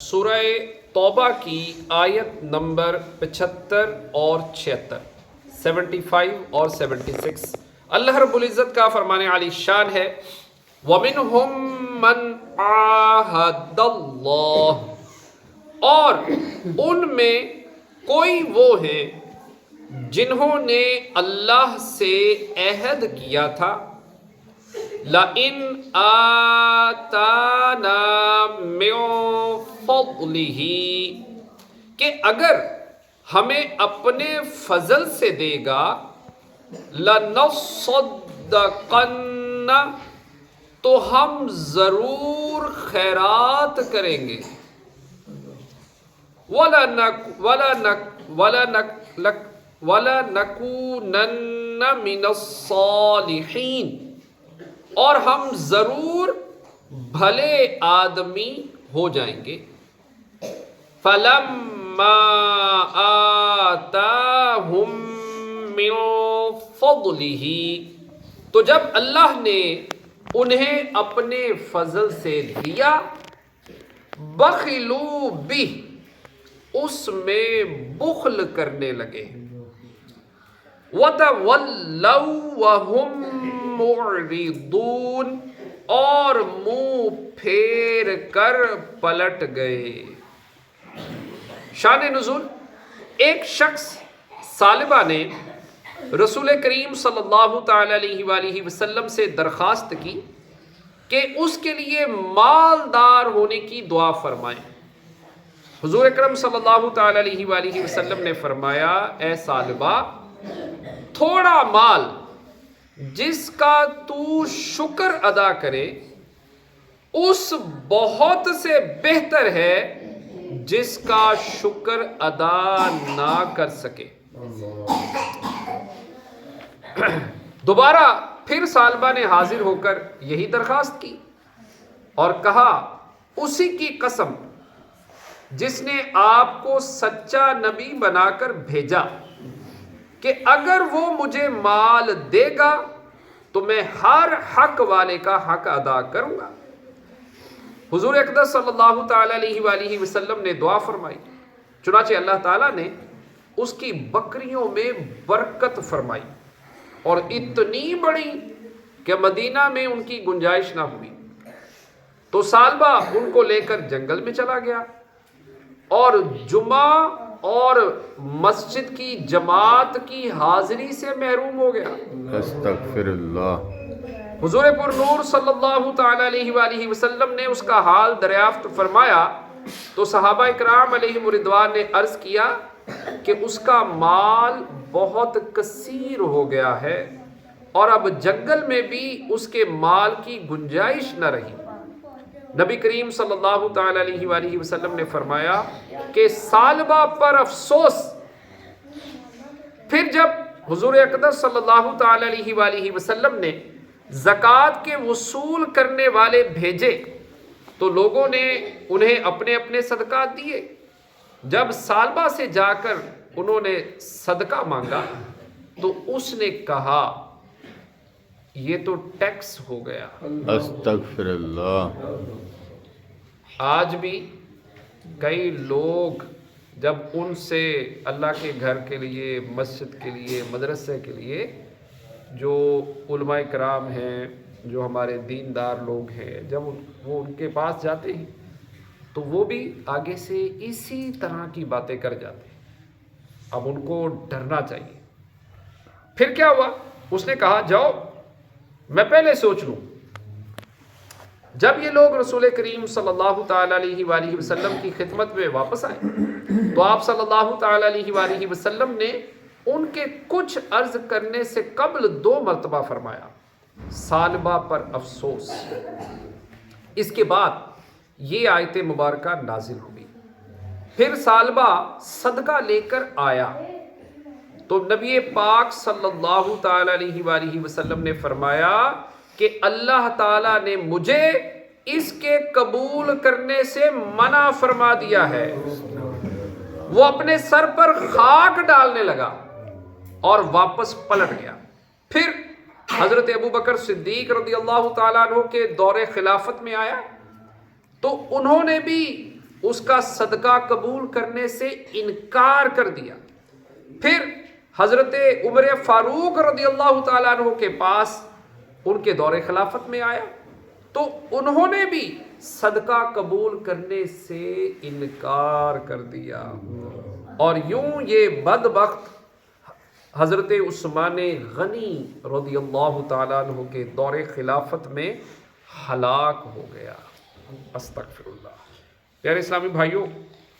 سورہ توبہ کی آیت نمبر 75 اور 76، 75 اور 76۔ اللہ رب العزت کا فرمان عالی شان ہے وَمِنْهُمْ مَنْ عَاهَدَ اللَّهُ، اور ان میں کوئی وہ ہیں جنہوں نے اللہ سے عہد کیا تھا لَإِنْ آتَانَا مِنْ فَضْلِهِ، کہ اگر ہمیں اپنے فضل سے دے گا لَنَصَّدَّقَنَّ، تو ہم ضرور خیرات کریں گے، وَلَنَكُونَنَّ مِنَ الصَّالِحِينَ، اور ہم ضرور بھلے آدمی ہو جائیں گے۔ فَلَمَّا آتَاهُم مِّن فَضْلِهِ، تو جب اللہ نے انہیں اپنے فضل سے دیا، بخلوا بہ، اس میں بخل کرنے لگے، وَتَوَلَّوْا وَهُمْ مُعْرِضُونَ، اور منہ پھیر کر پلٹ گئے۔ شان نزول، ایک شخص ثعلبہ نے رسول کریم صلی اللہ تعالی علیہ وآلہ وسلم سے درخواست کی کہ اس کے لیے مالدار ہونے کی دعا فرمائیں۔ حضور اکرم صلی اللہ تعالی علیہ وآلہ وسلم نے فرمایا، اے ثعلبہ، تھوڑا مال جس کا تو شکر ادا کرے اس بہت سے بہتر ہے جس کا شکر ادا نہ کر سکے۔ دوبارہ پھر ثعلبہ نے حاضر ہو کر یہی درخواست کی اور کہا، اسی کی قسم جس نے آپ کو سچا نبی بنا کر بھیجا، کہ اگر وہ مجھے مال دے گا تو میں ہر حق والے کا حق ادا کروں گا۔ حضور اقدس صلی اللہ تعالی علیہ وآلہ وسلم نے دعا فرمائی، چنانچہ اللہ تعالیٰ نے اس کی بکریوں میں برکت فرمائی اور اتنی بڑی کہ مدینہ میں ان کی گنجائش نہ ہوئی۔ تو ثعلبہ ان کو لے کر جنگل میں چلا گیا اور جمعہ اور مسجد کی جماعت کی حاضری سے محروم ہو گیا۔ استغفر اللہ۔ حضور پر نور صلی اللہ تعالی علیہ وآلہ وسلم نے اس کا حال دریافت فرمایا تو صحابہ اکرام علیہم رضوان نے عرض کیا کہ اس کا مال بہت کثیر ہو گیا ہے اور اب جنگل میں بھی اس کے مال کی گنجائش نہ رہی۔ نبی کریم صلی اللہ تعالی علیہ وآلہ وسلم نے فرمایا کہ ثعلبہ پر افسوس۔ پھر جب حضور اقدس صلی اللہ تعالی علیہ وآلہ وسلم نے زکوٰۃ کے وصول کرنے والے بھیجے تو لوگوں نے انہیں اپنے اپنے صدقات دیے۔ جب ثعلبہ سے جا کر انہوں نے صدقہ مانگا تو اس نے کہا، یہ تو ٹیکس ہو گیا۔ استغفر اللہ۔ آج بھی کئی لوگ جب ان سے اللہ کے گھر کے لیے، مسجد کے لیے، مدرسے کے لیے، جو علماء کرام ہیں، جو ہمارے دیندار لوگ ہیں، جب وہ ان کے پاس جاتے ہیں تو وہ بھی آگے سے اسی طرح کی باتیں کر جاتے ہیں۔ اب ان کو ڈرنا چاہیے۔ پھر کیا ہوا؟ اس نے کہا، جاؤ میں پہلے سوچ لوں۔ جب یہ لوگ رسول کریم صلی اللہ تعالی علیہ وآلہ وسلم کی خدمت میں واپس آئے تو آپ صلی اللہ تعالی علیہ وآلہ وسلم نے ان کے کچھ عرض کرنے سے قبل 2 مرتبہ فرمایا، ثعلبہ پر افسوس۔ اس کے بعد یہ آیت مبارکہ نازل ہوئی۔ پھر ثعلبہ صدقہ لے کر آیا تو نبی پاک صلی اللہ تعالی علیہ وآلہ وسلم نے فرمایا کہ اللہ تعالیٰ نے مجھے اس کے قبول کرنے سے منع فرما دیا ہے۔ وہ اپنے سر پر خاک ڈالنے لگا اور واپس پلٹ گیا۔ پھر حضرت ابوبکر صدیق رضی اللہ تعالیٰ عنہ کے دور خلافت میں آیا تو انہوں نے بھی اس کا صدقہ قبول کرنے سے انکار کر دیا۔ پھر حضرت عمر فاروق رضی اللہ تعالیٰ عنہ کے پاس ان کے دور خلافت میں آیا تو انہوں نے بھی صدقہ قبول کرنے سے انکار کر دیا، اور یوں یہ بدبخت حضرت عثمان غنی رضی اللہ تعالیٰ عنہ کے دور خلافت میں ہلاک ہو گیا۔ استغفر اللہ۔ پیارے اسلامی بھائیوں،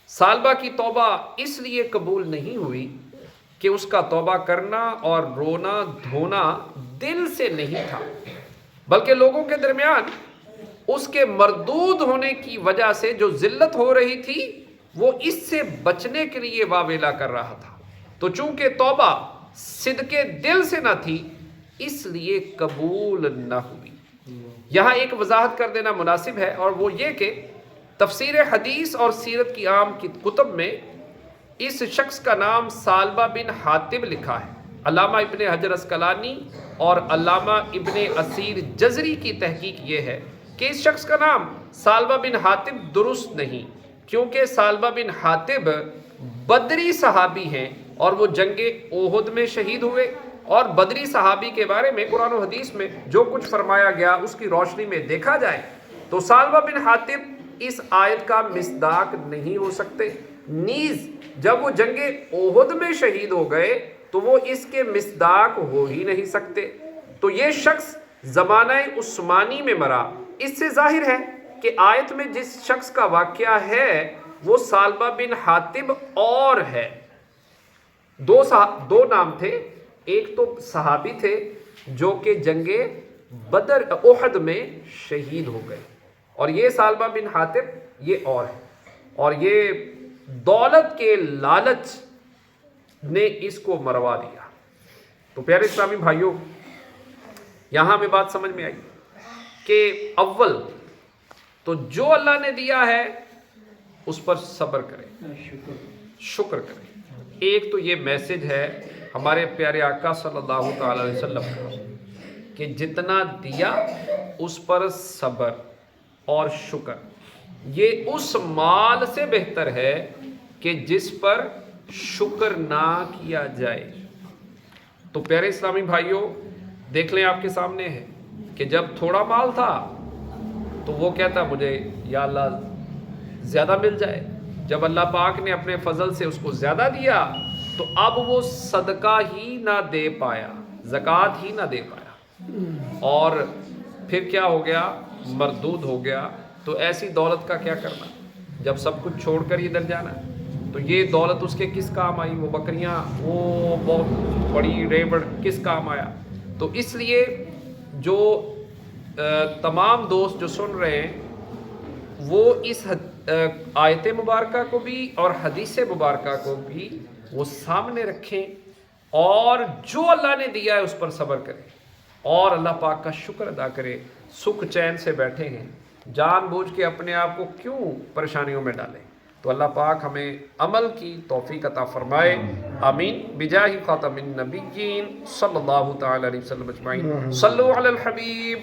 سالبہ کی توبہ اس لیے قبول نہیں ہوئی کہ اس کا توبہ کرنا اور رونا دھونا دل سے نہیں تھا، بلکہ لوگوں کے درمیان اس کے مردود ہونے کی وجہ سے جو ذلت ہو رہی تھی وہ اس سے بچنے کے لیے واویلا کر رہا تھا۔ تو چونکہ توبہ صدق دل سے نہ تھی اس لیے قبول نہ ہوئی۔ یہاں ایک وضاحت کر دینا مناسب ہے، اور وہ یہ کہ تفسیر حدیث اور سیرت کی عام کی کتب میں اس شخص کا نام ثعلبہ بن حاطب لکھا ہے۔ علامہ ابن حجر اسقلانی اور علامہ ابن اسیر جزری کی تحقیق یہ ہے کہ اس شخص کا نام ثعلبہ بن حاطب درست نہیں، کیونکہ ثعلبہ بن حاطب بدری صحابی ہیں اور وہ جنگ احد میں شہید ہوئے، اور بدری صحابی کے بارے میں قرآن و حدیث میں جو کچھ فرمایا گیا اس کی روشنی میں دیکھا جائے تو ثعلبہ بن حاطب اس آیت کا مصداق نہیں ہو سکتے، نیز جب وہ جنگ احد میں شہید ہو گئے تو وہ اس کے مصداق ہو ہی نہیں سکتے۔ تو یہ شخص زمانہ عثمانی میں مرا۔ اس سے ظاہر ہے کہ آیت میں جس شخص کا واقعہ ہے وہ ثعلبہ بن حاطب اور ہے۔ دو نام تھے، ایک تو صحابی تھے جو کہ جنگ بدر احد میں شہید ہو گئے، اور یہ ثعلبہ بن حاطب یہ اور ہے، اور یہ دولت کے لالچ نے اس کو مروا دیا۔ تو پیارے اسلامی بھائیوں، یہاں ہمیں بات سمجھ میں آئی کہ اول تو جو اللہ نے دیا ہے اس پر صبر کریں، شکر کریں۔ ایک تو یہ میسج ہے ہمارے پیارے آقا صلی اللہ تعالی علیہ وسلم کا کہ جتنا دیا اس پر صبر اور شکر، یہ اس مال سے بہتر ہے کہ جس پر شکر نہ کیا جائے۔ تو پیارے اسلامی بھائیوں، دیکھ لیں آپ کے سامنے ہے کہ جب تھوڑا مال تھا تو وہ کہتا مجھے یا اللہ زیادہ مل جائے، جب اللہ پاک نے اپنے فضل سے اس کو زیادہ دیا تو اب وہ صدقہ ہی نہ دے پایا، زکوٰۃ ہی نہ دے پایا، اور پھر کیا ہو گیا؟ مردود ہو گیا۔ تو ایسی دولت کا کیا کرنا جب سب کچھ چھوڑ کر ادھر جانا؟ تو یہ دولت اس کے کس کام آئی؟ وہ بکریاں، وہ بہت بڑی ریبڑ کس کام آیا؟ تو اس لیے جو تمام دوست جو سن رہے ہیں وہ اس آیت مبارکہ کو بھی اور حدیث مبارکہ کو بھی وہ سامنے رکھیں، اور جو اللہ نے دیا ہے اس پر صبر کریں اور اللہ پاک کا شکر ادا کریں۔ سکھ چین سے بیٹھے ہیں، جان بوجھ کے اپنے آپ کو کیوں پریشانیوں میں ڈالیں؟ تو اللہ پاک ہمیں عمل کی توفیق عطا فرمائے، آمین، بجاہ خاتم النبیین صلی اللہ تعالی علیہ وسلم اجمعین۔ صلو علی الحبیب